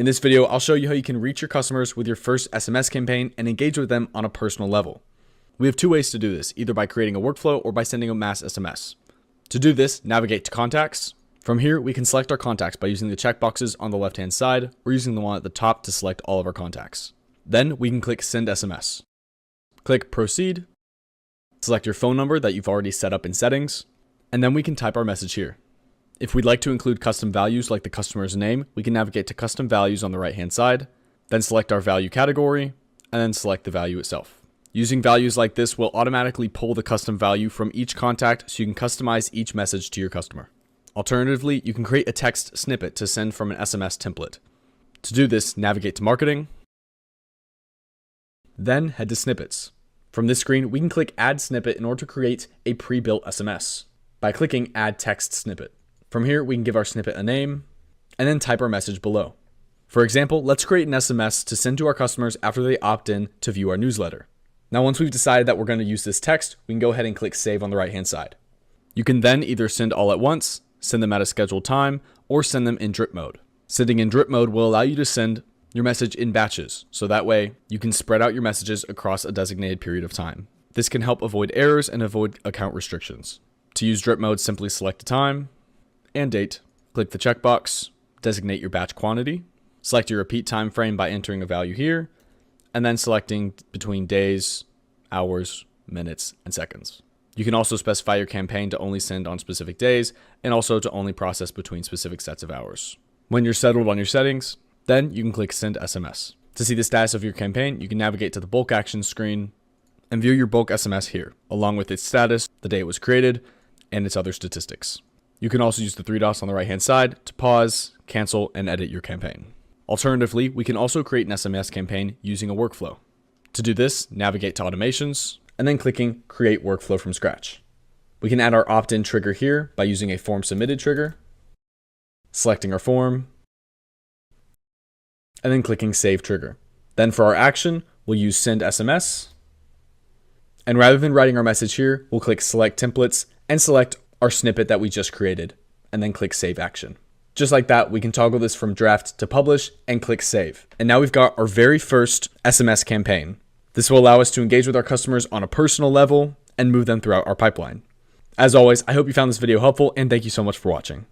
In this video, I'll show you how you can reach your customers with your first SMS campaign and engage with them on a personal level. We have two ways to do this, either by creating a workflow or by sending a mass SMS. To do this, navigate to Contacts. From here, we can select our contacts by using the checkboxes on the left-hand side or using the one at the top to select all of our contacts. Then we can click Send SMS. Click Proceed. Select your phone number that you've already set up in settings, and then we can type our message here. If we'd like to include custom values like the customer's name, we can navigate to Custom Values on the right-hand side, then select our value category, and then select the value itself. Using values like this will automatically pull the custom value from each contact so you can customize each message to your customer. Alternatively, you can create a text snippet to send from an SMS template. To do this, navigate to Marketing, then head to Snippets. From this screen, we can click Add Snippet in order to create a pre-built SMS by clicking Add Text Snippet. From here, we can give our snippet a name and then type our message below. For example, let's create an SMS to send to our customers after they opt in to view our newsletter. Now, once we've decided that we're going to use this text, we can go ahead and click Save on the right-hand side. You can then either send all at once, send them at a scheduled time, or send them in drip mode. Sending in drip mode will allow you to send your message in batches, so that way you can spread out your messages across a designated period of time. This can help avoid errors and avoid account restrictions. To use drip mode, simply select a time and date, click the checkbox, designate your batch quantity, select your repeat time frame by entering a value here, and then selecting between days, hours, minutes, and seconds. You can also specify your campaign to only send on specific days and also to only process between specific sets of hours. When you're settled on your settings, then you can click Send SMS. To see the status of your campaign, you can navigate to the bulk actions screen and view your bulk SMS here, along with its status, the day it was created, and its other statistics. You can also use the three dots on the right-hand side to pause, cancel, and edit your campaign. Alternatively, we can also create an SMS campaign using a workflow. To do this, navigate to Automations, and then clicking Create Workflow from Scratch. We can add our opt-in trigger here by using a form submitted trigger, selecting our form, and then clicking Save Trigger. Then for our action, we'll use Send SMS, and rather than writing our message here, we'll click Select Templates and select our snippet that we just created, and then click Save Action. Just like that, we can toggle this from draft to publish and click Save. And now we've got our very first SMS campaign. This will allow us to engage with our customers on a personal level and move them throughout our pipeline. As always, I hope you found this video helpful, and thank you so much for watching.